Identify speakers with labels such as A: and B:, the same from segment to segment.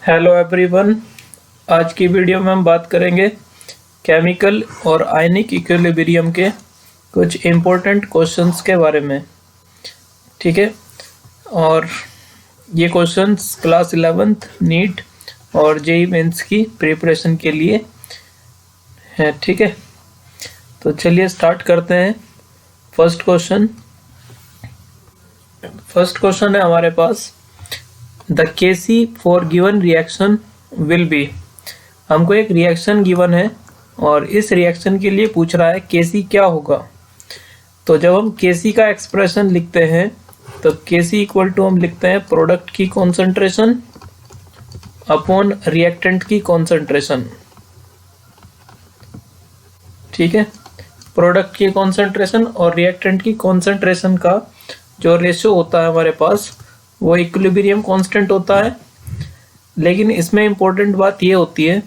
A: Hello everyone. आज की video में हम बात करेंगे केमिकल और आयनिक इक्विलिब्रियम के कुछ इम्पोर्टेंट क्वेश्चंस के बारे में। ठीक है, और ये क्वेश्चंस क्लास 11th नीट और जेईई मेंस की प्रिपरेशन के लिए है। ठीक है, तो चलिए स्टार्ट करते हैं। फर्स्ट क्वेश्चन है हमारे पास, the Kc for given reaction will be. हमको एक रिएक्शन गिवन है और इस रिएक्शन के लिए पूछ रहा है Kc क्या होगा। तो जब हम Kc का एक्सप्रेशन लिखते हैं तो Kc इक्वल टू हम लिखते हैं प्रोडक्ट की कॉन्सेंट्रेशन अपॉन रिएक्टेंट की कॉन्सेंट्रेशन। ठीक है, प्रोडक्ट की कॉन्सेंट्रेशन और रिएक्टेंट की कॉन्सेंट्रेशन का जो रेशियो होता है हमारे पास वो इक्विलिब्रियम कांस्टेंट होता है। लेकिन इसमें इम्पोर्टेंट बात ये होती है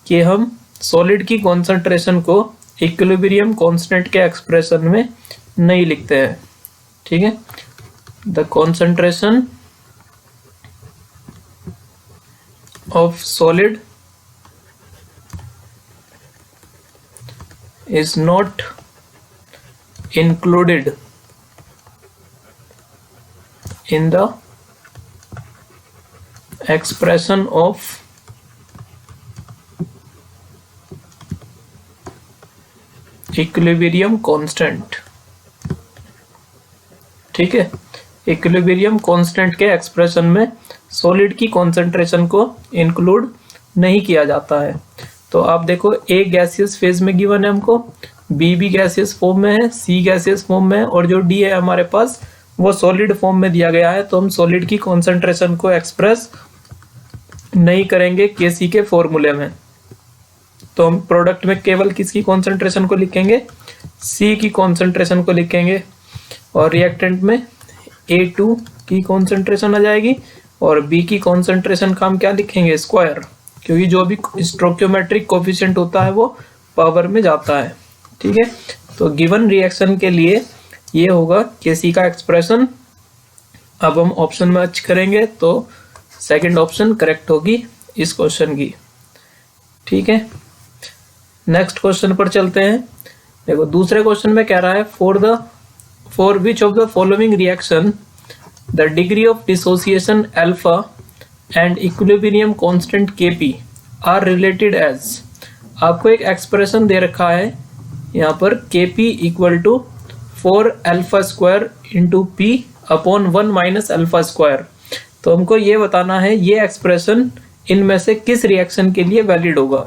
A: कि हम सॉलिड की कॉन्सेंट्रेशन को इक्विलिब्रियम कांस्टेंट के एक्सप्रेशन में नहीं लिखते हैं। ठीक है, the concentration of solid is not included in the expression of equilibrium constant। ठीक है, इक्विलिब्रियम कांस्टेंट के एक्सप्रेशन में सॉलिड की कॉन्सेंट्रेशन को इंक्लूड नहीं किया जाता है। तो आप देखो, ए गैसियस फेज में गिवन है हमको, बी भी गैसियस फॉर्म में है, सी गैसियस फॉर्म में है और जो डी है हमारे पास वो सॉलिड फॉर्म में दिया गया है। तो हम सॉलिड की कॉन्सेंट्रेशन को एक्सप्रेस नहीं करेंगे Kc के फॉर्मूले में। तो हम प्रोडक्ट में केवल किसकी कॉन्सेंट्रेशन को लिखेंगे, C की कॉन्सेंट्रेशन को लिखेंगे और रिएक्टेंट में A2 की कॉन्सेंट्रेशन आ जाएगी और B की कॉन्सेंट्रेशन का हम क्या लिखेंगे, स्क्वायर, क्योंकि जो भी स्टोइकियोमेट्रिक कोफिशिएंट होता है वो पावर में जाता है। ठीक है, तो गिवन रिएक्शन के लिए ये होगा Kc का एक्सप्रेशन। अब हम ऑप्शन में मैच करेंगे तो सेकंड ऑप्शन करेक्ट होगी इस क्वेश्चन की। ठीक है, नेक्स्ट क्वेश्चन पर चलते हैं। देखो, दूसरे क्वेश्चन में कह रहा है for which of the following reaction the degree of dissociation alpha and equilibrium constant Kp are related as. आपको एक एक्सप्रेशन दे रखा है यहाँ पर, Kp equal to 4 alpha square into P upon 1 minus alpha square. तो हमको ये बताना है ये एक्सप्रेशन इनमें से किस रिएक्शन के लिए वैलिड होगा।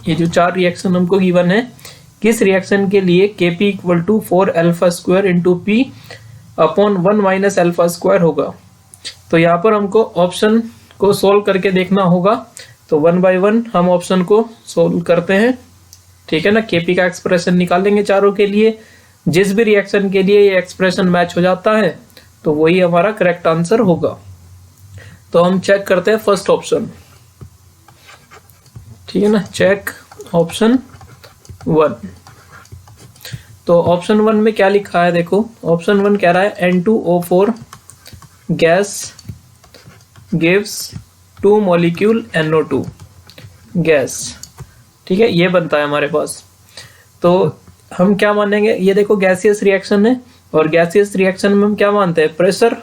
A: ये जो चार रिएक्शन हमको गिवन है, किस रिएक्शन के लिए Kp equal to 4 alpha square into P upon 1 minus alpha square होगा। तो यहाँ पर हमको ऑप्शन को सोल्व करके देखना होगा। तो 1 बाय 1 हम ऑप्शन को सोल्व करते हैं। ठीक है ना, Kp का एक्सप्रेशन निकालेंगे चारों के लिए। जिस भी रिएक्शन के लिए ये एक्सप्रेशन मैच हो जाता है तो वही हमारा करेक्ट आंसर होगा। तो हम चेक करते हैं फर्स्ट ऑप्शन। ठीक है ना, चेक ऑप्शन 1। तो ऑप्शन 1 में क्या लिखा है, देखो ऑप्शन 1 कह रहा है N2O4 gas gives 2 molecule NO2 gas. ठीक है, ये बनता है हमारे पास। तो हम क्या मानेंगे, ये देखो गैसियस रिएक्शन है और गैसियस रिएक्शन में हम क्या मानते हैं, प्रेशर।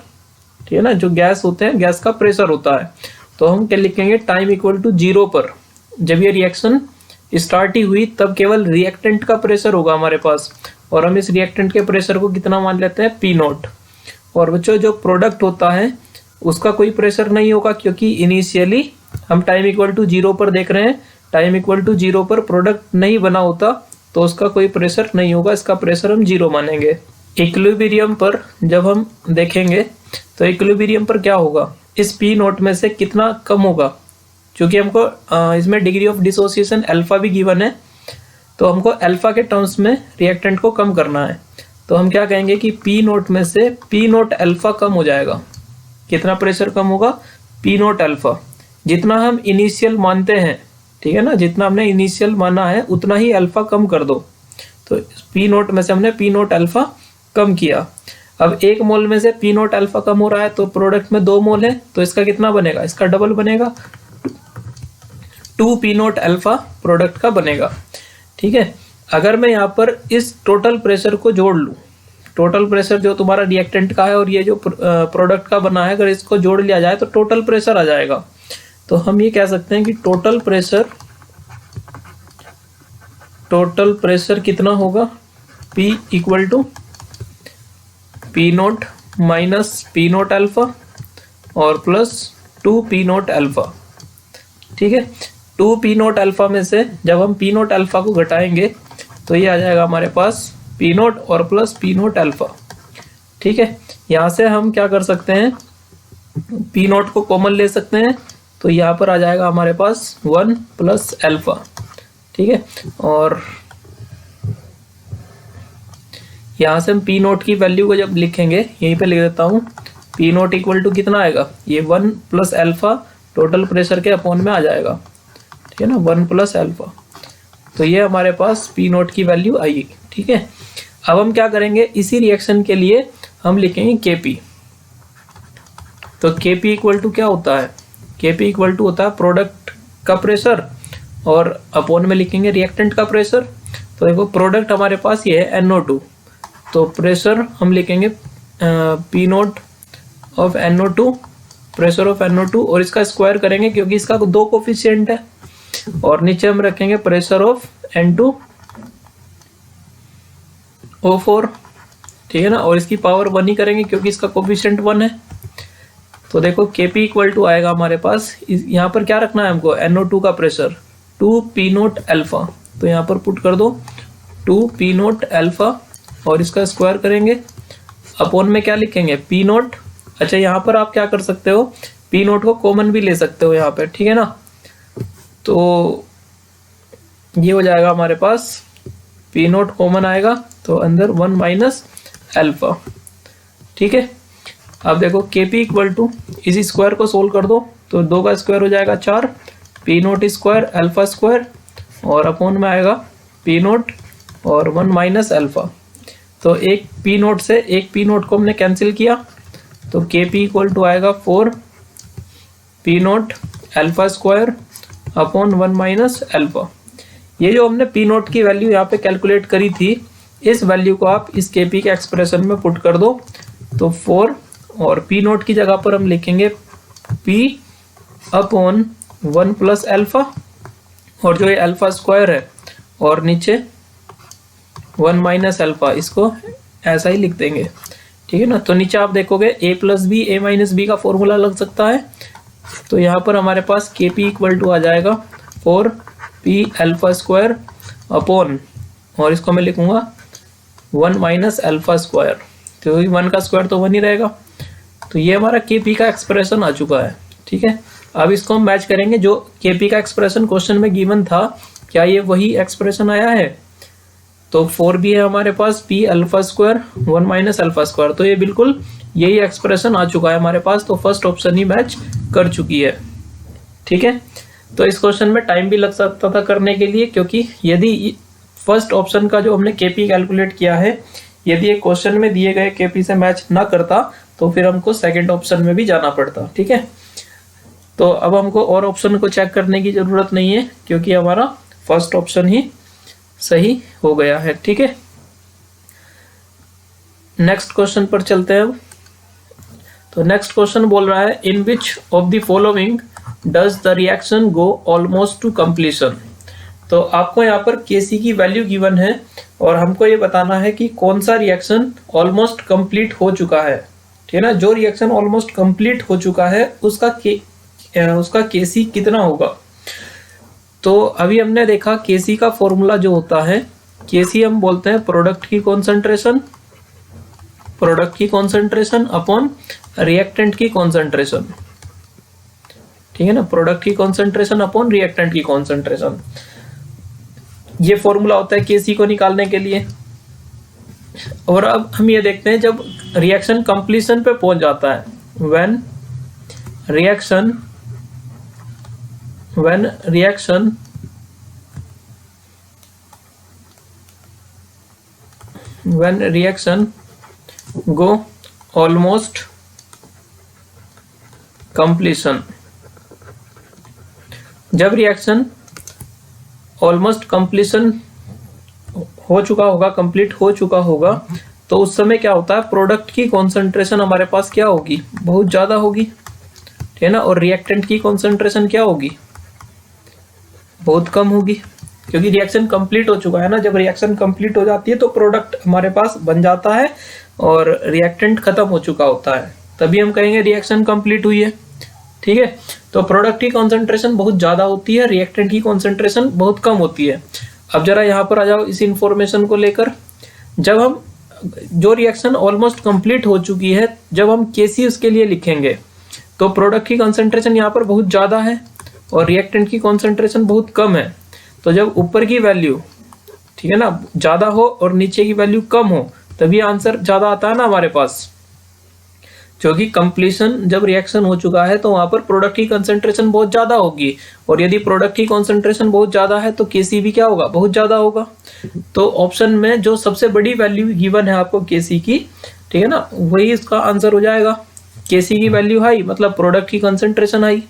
A: ठीक है ना, जो गैस होते हैं गैस का प्रेशर होता है। तो हम क्या लिखेंगे, टाइम इक्वल टू 0 पर जब ये रिएक्शन स्टार्ट ही हुई तब केवल रिएक्टेंट का प्रेशर होगा हमारे पास और हम इस रिएक्टेंट के प्रेशर को कितना मान लेते हैं, P0। और बच्चों जो प्रोडक्ट होता है उसका कोई प्रेशर नहीं होगा क्योंकि इनिशियली हम टाइम इक्वल टू 0 पर देख रहे हैं। टाइम इक्वल टू 0 पर प्रोडक्ट नहीं बना होता तो उसका कोई प्रेशर नहीं होगा, इसका प्रेशर हम 0 मानेंगे। इक्विलिब्रियम पर जब हम देखेंगे तो इक्विलिब्रियम पर क्या होगा, इस P0 में से कितना कम होगा, क्योंकि हमको इसमें डिग्री ऑफ डिसोसिएशन अल्फा भी गिवन है तो हमको अल्फा के टर्म्स में रिएक्टेंट को कम करना है। तो हम क्या कहेंगे कि P0 में से P0 अल्फा कम हो जाएगा। कितना प्रेशर कम होगा, P0 अल्फा। जितना हम इनिशियल मानते हैं, ठीक है ना, जितना हमने इनिशियल माना है उतना ही अल्फा कम कर दो। तो P0 में से हमने P0 अल्फा कम किया। अब 1 मोल में से P0 अल्फा कम हो रहा है तो प्रोडक्ट में 2 मोल है तो इसका कितना बनेगा, इसका डबल बनेगा, 2p0 अल्फा प्रोडक्ट का बनेगा। ठीक है, अगर मैं यहाँ पर इस टोटल प्रेशर को जोड़ लूँ, टोटल प्रेशर जो तुम्हारा रिएक्टेंट का है और ये जो प्रोडक्ट का बना है, अगर इसको जोड़ लिया जाए तो टोटल प्रेशर आ जाएगा। तो हम ये कह सकते हैं कि टोटल प्रेशर कितना होगा, P equal to P0 minus P0 alpha और प्लस 2p0 अल्फा। ठीक है, 2p0 अल्फा में से जब हम p0 अल्फा को घटाएंगे तो ये आ जाएगा हमारे पास p0 और प्लस p0 अल्फा। ठीक है, यहाँ से हम क्या कर सकते हैं, p0 को कॉमन ले सकते हैं, तो यहाँ पर आ जाएगा हमारे पास 1 प्लस अल्फा। ठीक है, और यहाँ से हम p0 की वैल्यू को जब लिखेंगे, यहीं पे लिख देता हूँ, p0 इक्वल टू कितना आएगा, ये 1 प्लस अल्फा टोटल प्रेशर के अपॉन में आ जाएगा। ठीक है ना, 1 प्लस अल्फा, तो ये हमारे पास P0 की वैल्यू आएगी। ठीक है, अब हम क्या करेंगे, इसी रिएक्शन के लिए हम लिखेंगे Kp। तो Kp इक्वल टू क्या होता है, Kp इक्वल टू होता है प्रोडक्ट का प्रेशर और अपॉन में लिखेंगे रिएक्टेंट का प्रेशर। तो देखो प्रोडक्ट हमारे पास ये है NO2, तो प्रेशर हम लिखेंगे P0 of NO2, pressure of NO2, और इसका स्क्वायर करेंगे क्योंकि इसका 2 कोफिशिएंट है, और नीचे हम रखेंगे प्रेशर ऑफ N2O4। ठीक है ना, और इसकी पावर 1 ही करेंगे क्योंकि इसका कोफिशिएंट 1 है। तो देखो Kp इक्वल टू आएगा हमारे पास, यहाँ पर क्या रखना है हमको, NO2 का प्रेशर 2p0 अल्फा, तो यहाँ पर पुट कर दो 2p0 अल्फा और इसका स्क्वायर करेंगे, अपॉन में क्या लिखेंगे p0। अच्छा, यहाँ पर आप क्या कर सकते हो, p0 को कॉमन भी ले सकते हो यहाँ पे। ठीक है ना, तो ये हो जाएगा हमारे पास p0 कॉमन आएगा, तो अंदर 1 माइनस अल्फा। ठीक है, अब देखो Kp इक्वल टू, इसी स्क्वायर को सोल्व कर दो, तो 2 का स्क्वायर हो जाएगा 4, p0 स्क्वायर अल्फा स्क्वायर, और अपॉन में आएगा p0 और 1 माइनस अल्फा। तो एक p0 से एक p0 को हमने कैंसिल किया, तो Kp इक्वल टू आएगा 4 p0 alpha square upon 1 minus alpha. ये जो हमने p0 की वैल्यू यहाँ पे कैलकुलेट करी थी, इस वैल्यू को आप इस Kp के एक्सप्रेशन में पुट कर दो, तो 4, और p0 की जगह पर हम लिखेंगे p अपॉन 1 प्लस अल्फा, और जो ये अल्फा स्क्वायर है और नीचे 1 माइनस अल्फा, इसको ऐसा ही लिख देंगे। ठीक है ना, तो नीचे आप देखोगे a plus B a minus B का फॉर्मूला लग सकता है, तो यहाँ पर हमारे पास Kp इक्वल टू आ जाएगा 4p अल्फा स्क्वायर अपॉन, और इसको मैं लिखूंगा 1 माइनस अल्फा स्क्वायर, तो 1 का स्क्वायर तो 1 ही रहेगा। तो ये हमारा Kp का एक्सप्रेशन आ चुका है। ठीक है, अब इसको हम मैच करेंगे, जो Kp का एक्सप्रेशन क्वेश्चन में गिवन था, क्या ये वही एक्सप्रेशन आया है, तो 4 भी है हमारे पास p alpha square 1 minus alpha square, तो ये बिल्कुल यही एक्सप्रेशन आ चुका है हमारे पास, तो फर्स्ट ऑप्शन ही मैच कर चुकी है। ठीक है, तो इस क्वेश्चन में टाइम भी लग सकता था करने के लिए, क्योंकि यदि फर्स्ट ऑप्शन का जो हमने Kp कैलकुलेट किया है, यदि एक क्वेश्चन में दिए गए Kp से मैच ना करता तो फिर हमको सेकंड ऑप्शन में भी जाना पड़ता। ठीक है, तो अब हमको और ऑप्शन को चेक करने की जरूरत नहीं है, क्योंकि हमारा फर्स्ट ऑप्शन ही सही हो गया है। ठीक है, नेक्स्ट क्वेश्चन पर चलते हैं। अब तो नेक्स्ट क्वेश्चन बोल रहा है, in which of the following does the reaction go almost to completion. तो आपको यहाँ पर Kc की वैल्यू गिवन है और हमको ये बताना है कि कौन सा रिएक्शन ऑलमोस्ट कंप्लीट हो चुका है। ठीक है ना, जो रिएक्शन ऑलमोस्ट कंप्लीट हो चुका है उसका Kc कितना होगा। तो अभी हमने देखा Kc का फॉर्मूला जो होता है, Kc हम बोलते हैं प्रोडक्ट की कॉन्सेंट्रेशन अपॉन रिएक्टेंट की कॉन्सेंट्रेशन। ठीक है ना, प्रोडक्ट की कॉन्सेंट्रेशन अपॉन रिएक्टेंट की कॉन्सेंट्रेशन, ये फॉर्मूला होता है Kc को निकालने के लिए। और अब हम ये देखते हैं, जब रिएक्शन कंप्लीशन पे पहुंच जाता है, when reaction go almost completion, जब रिएक्शन ऑलमोस्ट कंप्लीशन हो चुका होगा, कंप्लीट हो चुका होगा, तो उस समय क्या होता है, प्रोडक्ट की कॉन्सेंट्रेशन हमारे पास क्या होगी, बहुत ज़्यादा होगी, ठीक है ना। और रिएक्टेंट की कॉन्सेंट्रेशन क्या होगी, बहुत कम होगी, क्योंकि रिएक्शन कंप्लीट हो चुका है ना। जब रिएक्शन कंप्लीट हो जाती है तो प्रोडक्ट हमारे पास बन जाता है और रिएक्टेंट खत्म हो चुका होता है, तभी हम कहेंगे रिएक्शन कंप्लीट हुई है, ठीक है। तो प्रोडक्ट की कॉन्सेंट्रेशन बहुत ज़्यादा होती है, रिएक्टेंट की कॉन्सेंट्रेशन बहुत कम होती है। अब जरा यहाँ पर आ जाओ इस इंफॉर्मेशन को लेकर। जब हम जो रिएक्शन ऑलमोस्ट कंप्लीट हो चुकी है, जब हम केसी उसके लिए लिखेंगे तो प्रोडक्ट की कॉन्सेंट्रेशन यहाँ पर बहुत ज़्यादा है और रिएक्टेंट की कॉन्सेंट्रेशन बहुत कम है। तो जब ऊपर की वैल्यू, ठीक है ना, ज़्यादा हो और नीचे की वैल्यू कम हो, तभी आंसर ज़्यादा आता है ना हमारे पास। क्योंकि कंप्लीशन जब रिएक्शन हो चुका है तो वहां पर प्रोडक्ट की कंसंट्रेशन बहुत ज्यादा होगी, और यदि प्रोडक्ट की कंसंट्रेशन बहुत ज्यादा है तो केसी भी क्या होगा, बहुत ज्यादा होगा। तो ऑप्शन में जो सबसे बड़ी वैल्यू गिवन है आपको केसी की, ठीक है ना, वही इसका आंसर हो जाएगा। केसी की वैल्यू हाई मतलब प्रोडक्ट की कंसंट्रेशन हाई,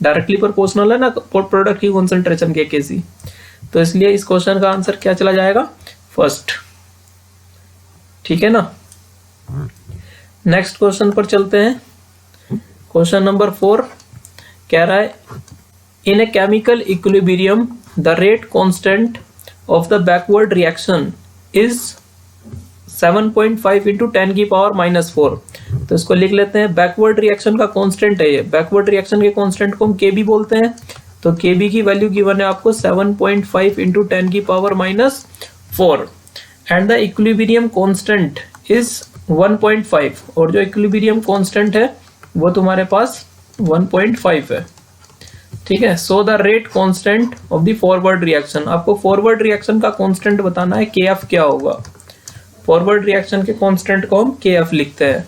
A: डायरेक्टली प्रोपोर्शनल है ना प्रोडक्ट की कंसंट्रेशन के केसी। तो इसलिए इस क्वेश्चन का आंसर क्या चला जाएगा, फर्स्ट, ठीक है ना। नेक्स्ट क्वेश्चन पर चलते हैं। क्वेश्चन नंबर 4 कह रहा है, in a chemical equilibrium the rate constant of the backward reaction is 7.5 into 10 की पावर -4। तो इसको लिख लेते हैं, बैकवर्ड रिएक्शन का कांस्टेंट है ये, बैकवर्ड रिएक्शन के कांस्टेंट को हम केबी बोलते हैं। तो केबी की वैल्यू गिवन है आपको 7.5 इंटू 10 की power -4 and the equilibrium constant is 1.5, और जो इक्विलिब्रियम कांस्टेंट है वो तुम्हारे पास 1.5 है, ठीक है। So the rate constant of the forward reaction, आपको फॉरवर्ड रिएक्शन का कांस्टेंट बताना है, केएफ क्या होगा। फॉरवर्ड रिएक्शन के कांस्टेंट को हम केएफ लिखते हैं।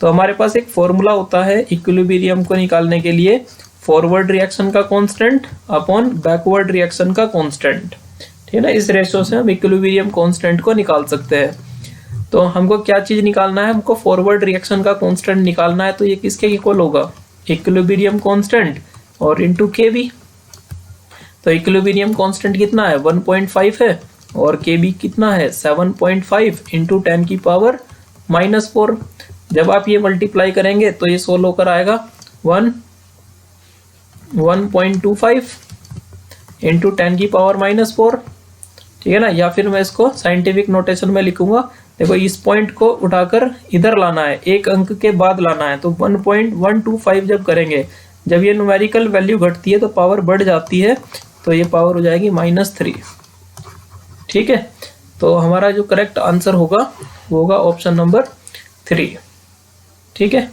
A: तो हमारे पास एक फॉर्मूला होता है इक्विलिब्रियम को निकालने के लिए, फॉरवर्ड रिएक्शन का कांस्टेंट अपॉन बैकवर्ड रिएक्शन का कांस्टेंट, ठीक है ना। इस रेशो से हम इक्विलिब्रियम कांस्टेंट को निकाल सकते हैं। तो हमको क्या चीज निकालना है, हमको फॉरवर्ड रिएक्शन का कांस्टेंट निकालना है। तो ये किसके इक्वल होगा, इक्विलिब्रियम कांस्टेंट और इनटू केबी। तो इक्विलिब्रियम कांस्टेंट कितना है, 1.5 है, और केबी कितना है, 7.5 इंटू 10 की पावर -4। जब आप ये मल्टीप्लाई करेंगे तो ये सोल्व होकर आएगा 1.25 इंटू 10 की पावर -4, ठीक है ना। या फिर मैं इसको साइंटिफिक नोटेशन में लिखूंगा, देखो इस पॉइंट को उठाकर इधर लाना है, एक अंक के बाद लाना है। तो 1.125 जब करेंगे, जब ये न्यूमेरिकल वैल्यू घटती है तो पावर बढ़ जाती है, तो ये पावर हो जाएगी -3, ठीक है। तो हमारा जो करेक्ट आंसर होगा वो होगा ऑप्शन नंबर 3, ठीक है।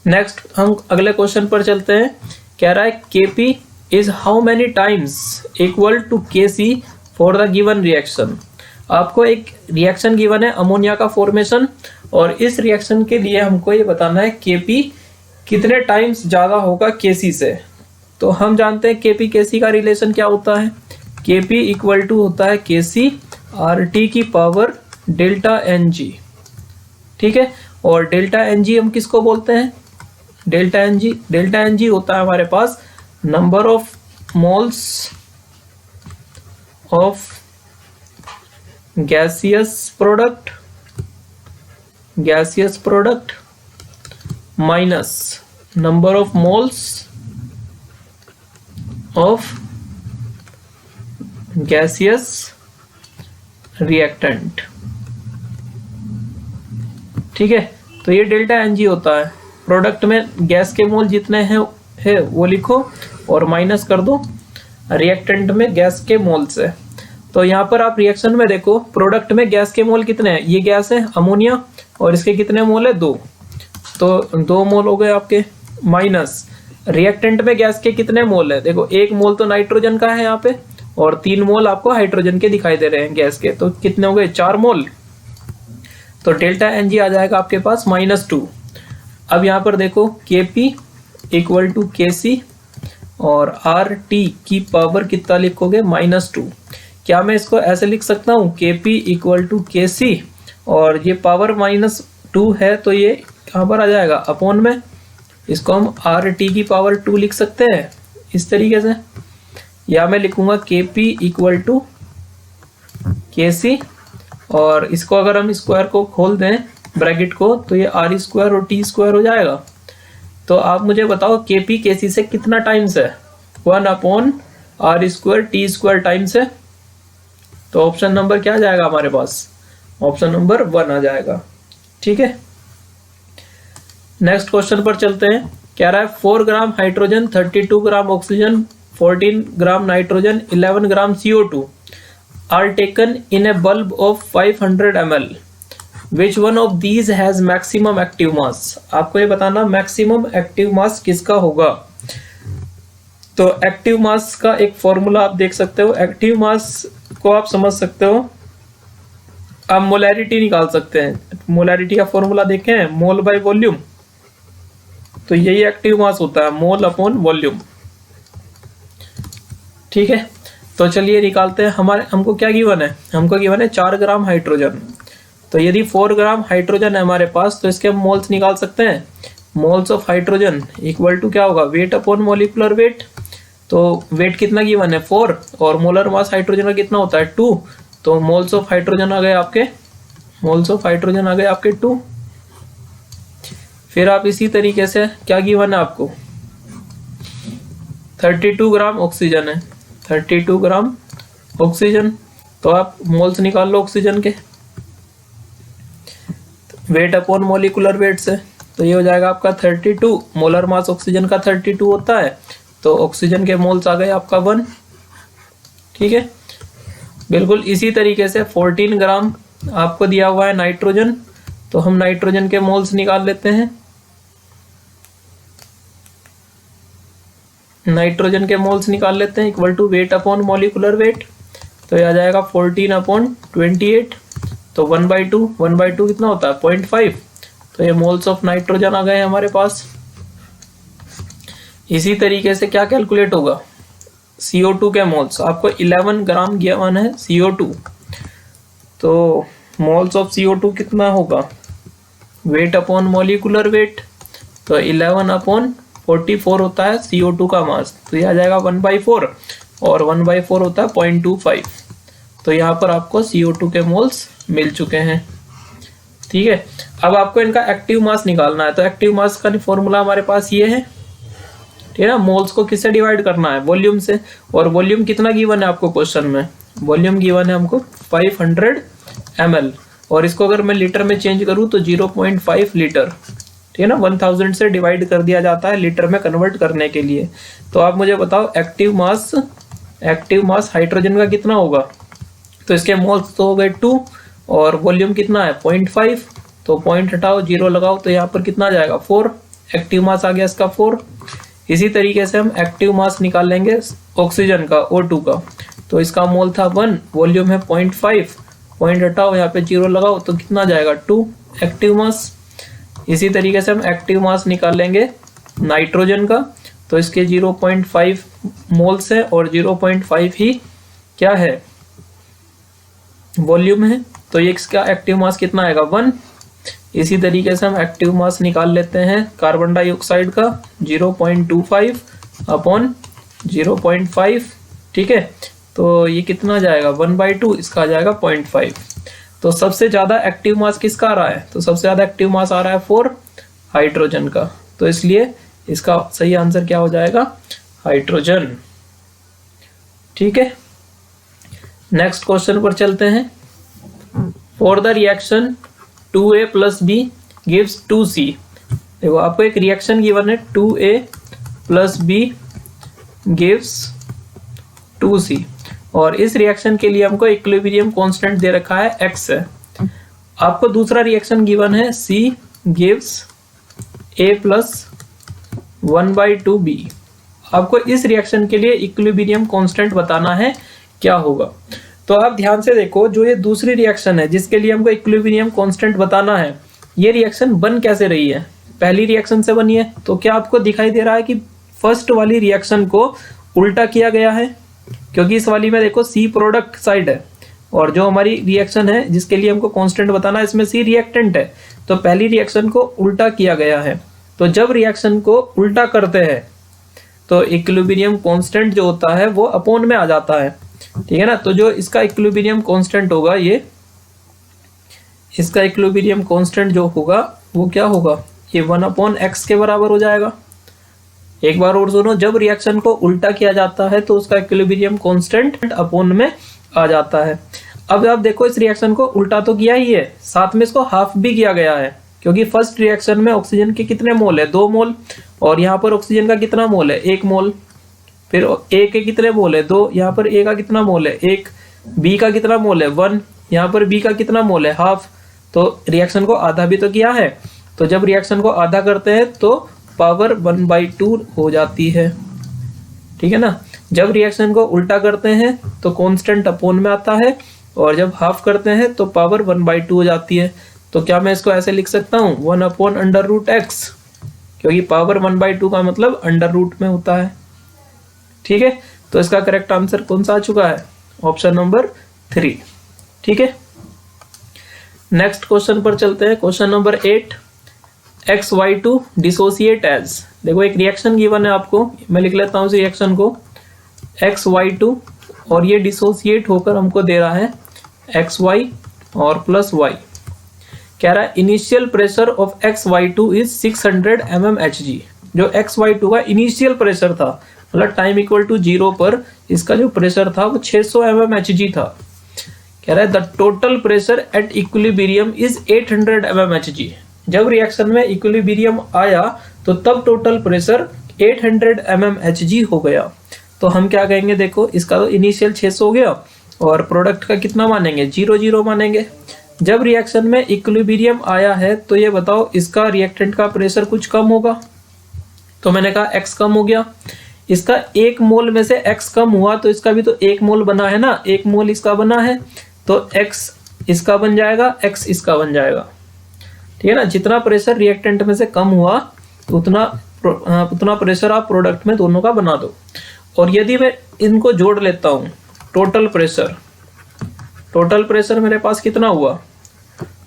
A: नेक्स्ट हम अगले क्वेश्चन पर चलते हैं। कह रहा है KP is how many times equal to KC for the given reaction. आपको एक रिएक्शन गिवन है, अमोनिया का फॉर्मेशन, और इस रिएक्शन के लिए हमको ये बताना है केपी कितने टाइम्स ज्यादा होगा केसी से। तो हम जानते हैं केपी केसी का रिलेशन क्या होता है, केपी इक्वल टू होता है केसी आर टी की पावर डेल्टा एन जी, ठीक है। और डेल्टा एन जी हम किसको बोलते हैं, डेल्टा एन जी होता है हमारे पास number of moles of gaseous product minus number of moles of gaseous reactant, ठीक है। तो ये डेल्टा एनजी होता है, प्रोडक्ट में गैस के मोल जितने हैं है वो लिखो और माइनस कर दो रिएक्टेंट में गैस के मोल से। तो यहाँ पर आप रिएक्शन में देखो, प्रोडक्ट में गैस के मोल कितने हैं, ये गैस है अमोनिया, और इसके कितने मोल है, 2, तो 2 मोल हो गए आपके, माइनस रिएक्टेंट में गैस के कितने मोल है, देखो 1 मोल तो नाइट्रोजन का है यहाँ पे, और 3 मोल आपको हाइड्रोजन के दिखाई दे रहे हैं गैस के, तो कितने हो गए, 4 मोल। तो डेल्टा एन जी आ जाएगा आपके पास -2। अब यहाँ पर देखो केपी इक्वल टू केसी और आर टी की पावर कितना लिखोगे, -2। क्या मैं इसको ऐसे लिख सकता हूँ, केपी इक्वल टू केसी और ये पावर -2 है, तो ये कहाँ पर आ जाएगा, अपॉन में, इसको हम आर टी की पावर 2 लिख सकते हैं, इस तरीके से, या मैं लिखूंगा Kp इक्वल टू Kc, और इसको अगर हम स्क्वायर को खोल दें ब्रैकेट को तो ये r स्क्वायर और t स्क्वायर हो जाएगा। तो आप मुझे बताओ Kp Kc से कितना टाइम्स है? 1/r square t square times है। तो ऑप्शन नंबर क्या आ जाएगा हमारे पास? ऑप्शन नंबर 1 आ जाएगा। ठीक है, नेक्स्ट क्वेश्चन पर चलते हैं। कह रहा है 4 gram hydrogen, 32 gram oxygen, 14 gram nitrogen, 11 gram CO2 are taken in a bulb of 500 ml. Which one of these has maximum active mass? आपको ये बताना मैक्सिमम एक्टिव मास किसका होगा। तो एक्टिव मास का एक फॉर्मूला आप देख सकते हो। एक्टिव मास को आप समझ सकते हो, आप मोलैरिटी निकाल सकते हैं। मोलैरिटी का फॉर्मूला देखें, मोल बाय वॉल्यूम। तो यही एक्टिव मास होता है, मोल अपॉन वॉल्यूम। ठीक है, तो चलिए निकालते हैं। हमको क्या गिवन है? हमको गिवन है 4 ग्राम हाइड्रोजन। तो यदि 4 ग्राम हाइड्रोजन है हमारे पास तो इसके हम मोल्स निकाल सकते हैं। Moles of hydrogen equal to क्या होगा? Weight upon molecular weight. तो वेट कितना गिवन है? 4, और मोलर मास हाइड्रोजन का कितना होता है? 2। तो मोल्स ऑफ हाइड्रोजन आ गए आपके, मोल्स ऑफ हाइड्रोजन आ गए आपके 2। फिर आप इसी तरीके से क्या गिवन है आपको? 32 ग्राम ऑक्सीजन है, 32 ग्राम ऑक्सीजन। तो आप मोल्स निकाल लो ऑक्सीजन के, वेट अपॉन मॉलिक्यूलर वेट से। तो ये हो जाएगा आपका 32। मोलर मास ऑक्सीजन का 32 होता है, तो ऑक्सीजन के मोल्स आ गए आपका 1। ठीक है, बिल्कुल इसी तरीके से 14 ग्राम आपको दिया हुआ है नाइट्रोजन। तो हम नाइट्रोजन के मोल्स निकाल लेते हैं। नाइट्रोजन के मोल्स निकाल लेते हैं equal to weight upon molecular weight. तो ये आ जाएगा 14/28। तो 1/2, 1/2 कितना होता है? 0.5। तो ये मोल्स ऑफ नाइट्रोजन आ गए हमारे पास। इसी तरीके से क्या कैलकुलेट होगा? CO2 के मोल्स। आपको 11 ग्राम गिवन है CO2। तो मोल्स ऑफ CO2 कितना होगा? Weight upon molecular weight. तो 11/44 होता है CO2 का मास। तो यह आ जाएगा 1/4, और 1/4 होता है 0.25। तो यहाँ पर आपको CO2 के मोल्स मिल चुके हैं। ठीक है, अब आपको इनका एक्टिव मास निकालना है। तो एक्टिव मास का फॉर्मूला हमारे पास ये है। ठीक है ना, मोल्स को किससे डिवाइड करना है? वॉल्यूम से। और वॉल्यूम कितना गिवन है आपको क्वेश्चन में? वॉल्यूम गिवन है हमको 500 ml, और इसको अगर मैं लीटर में चेंज करूँ तो 0.5 लीटर। ठीक है ना, 1000 से डिवाइड कर दिया जाता है लीटर में कन्वर्ट करने के लिए। तो आप मुझे बताओ एक्टिव मास हाइड्रोजन का कितना होगा? तो इसके मोल्स तो हो गए 2, और वॉल्यूम कितना है? 0.5। तो पॉइंट हटाओ, 0 लगाओ, तो यहाँ पर कितना आ जाएगा? 4। एक्टिव मास आ गया इसका 4। इसी तरीके से हम एक्टिव मास निकाल लेंगे ऑक्सीजन का, O2 का। तो इसका मोल था 1, वॉल्यूम है 0.5, पॉइंट हटाओ, यहाँ पे 0 लगाओ, तो कितना जाएगा? 2 एक्टिव मास। इसी तरीके से हम एक्टिव मास निकाल लेंगे नाइट्रोजन का। तो इसके 0.5 मोल्स है, और 0.5 ही क्या है? वॉल्यूम है। तो ये इसका एक्टिव मास कितना आएगा? 1। इसी तरीके से हम एक्टिव मास निकाल लेते हैं कार्बन डाइऑक्साइड का, 0.25/0.5। ठीक है, तो ये कितना जाएगा? 1/2, इसका आ जाएगा 0.5। तो सबसे ज्यादा एक्टिव मास किसका आ रहा है? तो सबसे ज्यादा एक्टिव मास आ रहा है 4 हाइड्रोजन का। तो इसलिए इसका सही आंसर क्या हो जाएगा? हाइड्रोजन। ठीक है, नेक्स्ट क्वेश्चन पर चलते हैं। For the reaction 2A + B gives 2C। देखो आपको एक रिएक्शन गिवन है, 2A + B gives 2C, और इस रिएक्शन के लिए हमको इक्विलिब्रियम कांस्टेंट दे रखा है x है। आपको दूसरा रिएक्शन गिवन है C gives A + 1/2B। आपको इस रिएक्शन के लिए इक्विलिब्रियम कांस्टेंट बताना है क्या होगा। तो आप ध्यान से देखो, जो ये दूसरी रिएक्शन है जिसके लिए हमको इक्विलिब्रियम कांस्टेंट बताना है, ये रिएक्शन बन कैसे रही है? पहली रिएक्शन से बनी है। तो क्या आपको दिखाई दे रहा है कि फर्स्ट वाली रिएक्शन को उल्टा किया गया है? क्योंकि इस वाली में देखो C प्रोडक्ट साइड है, और जो हमारी रिएक्शन है जिसके लिए हमको कांस्टेंट बताना है, इसमें C रिएक्टेंट है। तो पहली रिएक्शन को उल्टा किया गया है। तो जब रिएक्शन को उल्टा करते हैं तो इक्विलिब्रियम कांस्टेंट जो होता है वो अपॉन में आ जाता है, ठीक है ना। तो जो इसका इक्विलिब्रियम कांस्टेंट होगा, ये इसका इक्विलिब्रियम कांस्टेंट जो होगा वो क्या होगा, ये 1/x के बराबर हो जाएगा। एक बार और सुनो, जब रिएक्शन को उल्टा किया जाता है तो उसका इक्विलिब्रियम कांस्टेंट अपॉन में आ जाता है। अब आप देखो, इस रिएक्शन को उल्टा तो किया ही है, साथ में इसको हाफ भी किया गया है, क्योंकि फर्स्ट रिएक्शन में ऑक्सीजन के कितने मोल है, 2 मोल, और यहाँ पर ऑक्सीजन का कितना मोल है, 1 मोल। फिर ए के कितने मोल है, 2, यहाँ पर ए का कितना मोल है, 1, बी का कितना मोल है, 1, यहाँ पर बी का कितना मोल है, हाफ। तो रिएक्शन को आधा भी तो किया है। तो जब रिएक्शन को आधा करते हैं तो पावर 1/2 हो जाती है, ठीक है ना। जब रिएक्शन को उल्टा करते हैं तो कांस्टेंट अपॉन में आता है, और जब हाफ करते हैं तो पावर 1/2 हो जाती है। तो क्या मैं इसको ऐसे लिख सकता हूँ, 1/√x, क्योंकि पावर 1/2 का मतलब अंडर रूट में होता है, ठीक है। तो इसका करेक्ट आंसर कौन सा आ चुका है, ऑप्शन नंबर 3, ठीक है। नेक्स्ट क्वेश्चन पर चलते हैं। Question number 8, XY2 dissociate as. देखो एक रिएक्शन गिवन है आपको, मैं लिख लेता हूँ इस रिएक्शन को, XY2, और ये डिसोसिएट होकर हमको दे रहा है XY और प्लस Y। कह रहा है initial pressure of XY2 is 600 mmHg। जो XY2 का इनिशियल प्रेशर था, मतलब टाइम इक्वल टू 0 पर इसका जो प्रेशर था वो 600 mmHg था। कह रहा है the total pressure at equilibrium is 800 mmHg। जब रिएक्शन में इक्विलिब्रियम आया तो तब टोटल प्रेशर 800 mmHg हो गया। तो हम क्या कहेंगे, देखो इसका तो इनिशियल 600 हो गया, और प्रोडक्ट का कितना मानेंगे, 0 मानेंगे। जब रिएक्शन में इक्विलिब्रियम आया है तो ये बताओ इसका रिएक्टेंट का प्रेशर कुछ कम होगा। तो मैंने कहा x कम हो गया, इसका 1 मोल में से x कम हुआ तो इसका भी तो 1 मोल बना है ना, 1 मोल इसका बना है, तो x इसका बन जाएगा, x इसका बन जाएगा, ठीक है ना। जितना प्रेशर रिएक्टेंट में से कम हुआ तो उतना प्रेशर आप प्रोडक्ट में दोनों का बना दो। और यदि मैं इनको जोड़ लेता हूं, टोटल प्रेशर मेरे पास कितना हुआ,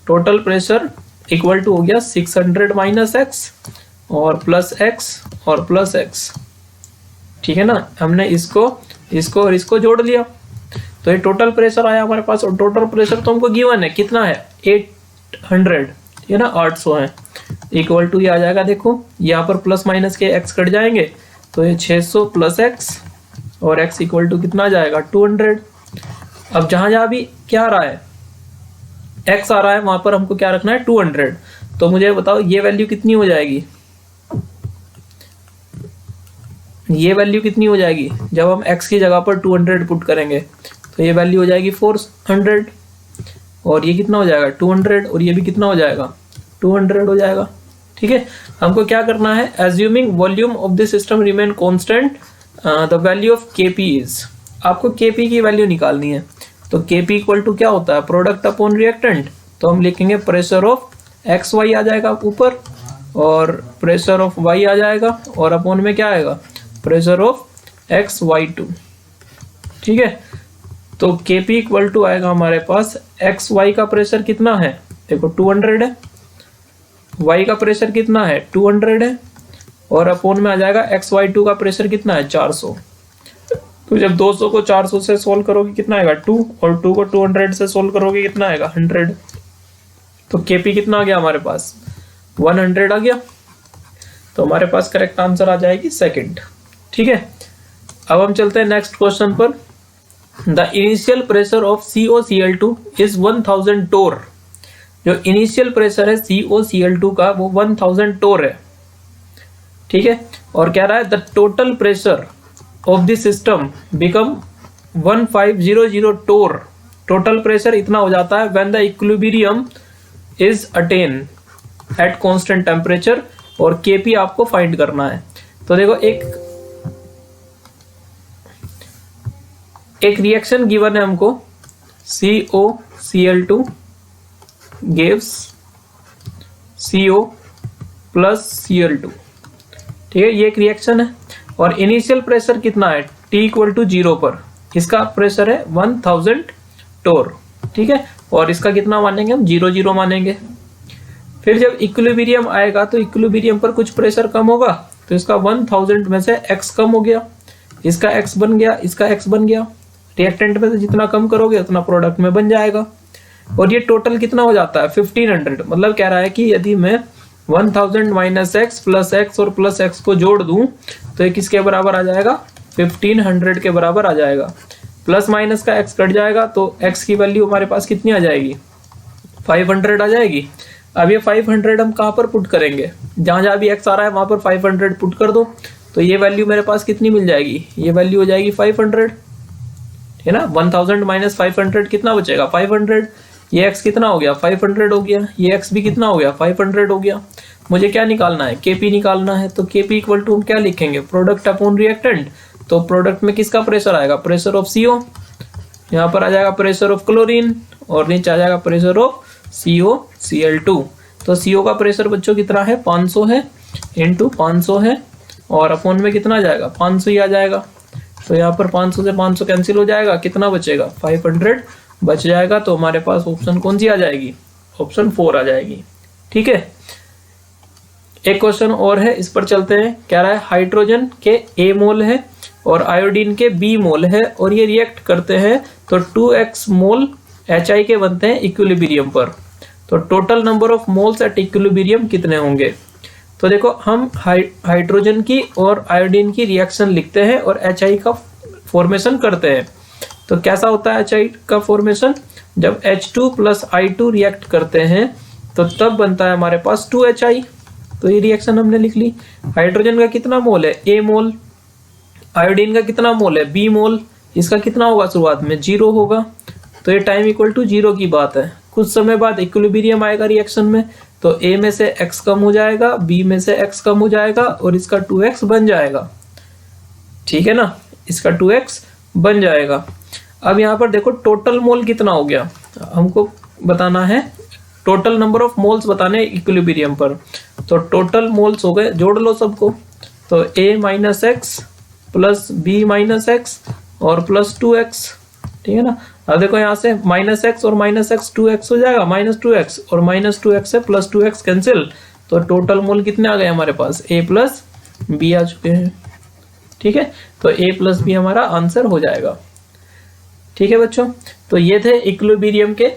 A: टोटल प्रेशर इक्वल टू हो गया 600 माइनस एक्स और प्लस एक्स और प्लस एक्स, ठीक है ना। हमने इसको और इसको जोड़ लिया तो ये टोटल प्रेशर आया हमारे पास। और टोटल प्रेशर तो हमको गिवन है, कितना है, 800, ठीक है ना, 800 है, इक्वल टू ये आ जाएगा, देखो यहाँ पर प्लस माइनस के एक्स कट जाएंगे तो ये 600 प्लस एक्स और x इक्वल टू कितना आ जाएगा, 200। अब जहां भी क्या आ रहा है, x आ रहा है, वहां पर हमको क्या रखना है, 200। तो मुझे बताओ ये वैल्यू कितनी हो जाएगी, ये वैल्यू कितनी हो जाएगी जब हम x की जगह पर 200 पुट करेंगे, तो ये वैल्यू हो जाएगी 400, और ये कितना हो जाएगा 200, और ये भी कितना हो जाएगा 200 हो जाएगा, ठीक है। हमको क्या करना है, assuming volume of the system remain constant the value of Kp is, आपको Kp की वैल्यू निकालनी है। तो Kp इक्वल टू क्या होता है, प्रोडक्ट अपॉन रिएक्टेंट। तो हम लिखेंगे प्रेशर ऑफ XY आ जाएगा ऊपर, और प्रेशर ऑफ Y आ जाएगा, और अपॉन में क्या आएगा, प्रेशर ऑफ XY2, ठीक है। तो Kp इक्वल टू आएगा हमारे पास, XY का प्रेशर कितना है, देखो 200 है, Y का प्रेशर कितना है 200 है, और अपॉन में आ जाएगा XY2 का प्रेशर कितना है 400। तो जब 200 को 400 से सोल्व करोगे कितना आएगा 2, और 2 को 200 से सोल्व करोगे कितना आएगा 100। तो Kp कितना आ गया हमारे पास, 100 आ गया। तो हमारे पास करेक्ट आंसर आ जाएगी सेकंड, ठीक है। अब हम चलते हैं नेक्स्ट क्वेश्चन पर। The initial pressure of COCl2 is 1000 टोर। जो इनिशियल प्रेशर है COCl2 का वो 1000 टोर है, ठीक है। और कह रहा है the total pressure of the system become 1500 torr. Total pressure इतना हो जाता है when the equilibrium is attain at constant temperature, और Kp आपको फाइंड करना है। तो देखो एक रिएक्शन गिवन है हमको, COCl2 gives CO plus Cl2, ठीक है, ये एक रिएक्शन है। और इनिशियल प्रेशर कितना है, T इक्वल टू 0 पर, इसका प्रेशर है 1000 टोर, ठीक है। और इसका कितना मानेंगे हम, 0 मानेंगे। फिर जब इक्विलिब्रियम आएगा तो इक्विलिब्रियम पर कुछ प्रेशर कम होगा, तो इसका 1000 में से x कम हो गया, इसका x बन गया, इसका x बन गया। रिएक्टेंट में से जितना कम करोगे उतना प्रोडक्ट में बन जाएगा। और ये टोटल कितना हो जाता है 1500। मतलब कह रहा है कि यदि मैं 1000 माइनस एक्स प्लस एक्स और प्लस एक्स को जोड़ दूं तो ये किसके बराबर आ जाएगा 1500 के बराबर आ जाएगा। प्लस माइनस का x कट जाएगा तो x की वैल्यू हमारे पास कितनी आ जाएगी 500 आ जाएगी। अब ये 500 हम कहाँ पर पुट करेंगे, जहां जहां भी x आ रहा है वहां पर 500 पुट कर दो तो ये वैल्यू मेरे पास कितनी मिल जाएगी, ये वैल्यू हो जाएगी 500, है ना। 1000 माइनस 500 कितना बचेगा 500। ये x कितना हो गया 500 हो गया, ये x भी कितना हो गया 500 हो गया। मुझे क्या निकालना है Kp निकालना है, तो Kp इक्वल टू हम क्या लिखेंगे प्रोडक्ट अपॉन रिएक्टेंट। तो प्रोडक्ट में किसका प्रेशर आएगा, प्रेशर ऑफ CO, यहाँ पर आ जाएगा प्रेशर ऑफ क्लोरीन और नीचे आ जाएगा प्रेशर ऑफ COCl2। तो CO का प्रेशर बच्चों कितना है 500 है इंटू 500 है और अपॉन में कितना आ जाएगा 500 ही आ जाएगा। तो यहाँ पर 500 से 500 कैंसिल हो जाएगा, कितना बचेगा 500 बच जाएगा। तो हमारे पास ऑप्शन कौन सी आ जाएगी, ऑप्शन 4 आ जाएगी। ठीक है, एक क्वेश्चन और है, इस पर चलते हैं। कह रहा है हाइड्रोजन के A मोल है और आयोडीन के B मोल है और ये रिएक्ट करते हैं तो 2x मोल HI के बनते हैं इक्विलिब्रियम पर। तो total number of moles at equilibrium कितने होंगे। तो देखो हम हाइड्रोजन की और आयोडीन की रिएक्शन लिखते हैं और HI का फॉर्मेशन करते हैं। तो कैसा होता है HI का फॉर्मेशन, जब H2 प्लस I2 रिएक्ट करते हैं तो तब बनता है हमारे पास 2HI। तो ये रिएक्शन हमने लिख ली। हाइड्रोजन का कितना मोल है A मोल, आयोडीन का कितना मोल है B मोल, इसका कितना होगा शुरुआत में 0 होगा। तो ये टाइम इक्वल टू 0 की बात है। कुछ समय बाद इक्विलिब्रियम आएगा रिएक्शन में तो A में से x कम हो जाएगा, B में से x कम हो जाएगा और इसका 2x बन जाएगा। ठीक है ना, इसका 2x बन जाएगा। अब यहाँ पर देखो टोटल मोल कितना हो गया, हमको बताना है टोटल नंबर ऑफ मोल्स बताने इक्विलिब्रियम पर। तो टोटल मोल्स हो गए, जोड़ लो सबको। तो A minus x plus B minus x और प्लस 2x। ठीक है ना। अब देखो यहाँ से माइनस एक्स और माइनस एक्स 2x हो जाएगा, माइनस 2x और माइनस 2x से प्लस 2x कैंसिल। तो टोटल मोल कितने आ गए हमारे पास A प्लस B आ चुके हैं। ठीक है, तो A प्लस B हमारा आंसर हो जाएगा। ठीक है बच्चों, तो ये थे इक्विलिब्रियम के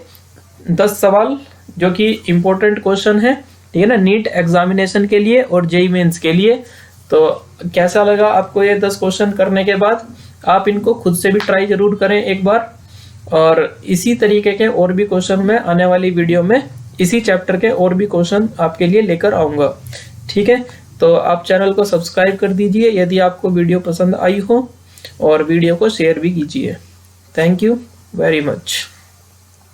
A: 10 सवाल जो कि इम्पोर्टेंट क्वेश्चन है। ठीक है ना, नीट एग्जामिनेशन के लिए और JEE मेंस के लिए। तो कैसा लगा आपको ये 10 क्वेश्चन करने के बाद, आप इनको खुद से भी ट्राई जरूर करें एक बार। और इसी तरीके के और भी क्वेश्चन मैं आने वाली वीडियो में इसी चैप्टर के और भी क्वेश्चन आपके लिए लेकर आऊँगा। ठीक है, तो आप चैनल को सब्सक्राइब कर दीजिए यदि आपको वीडियो पसंद आई हो और वीडियो को शेयर भी कीजिए। Thank you very much.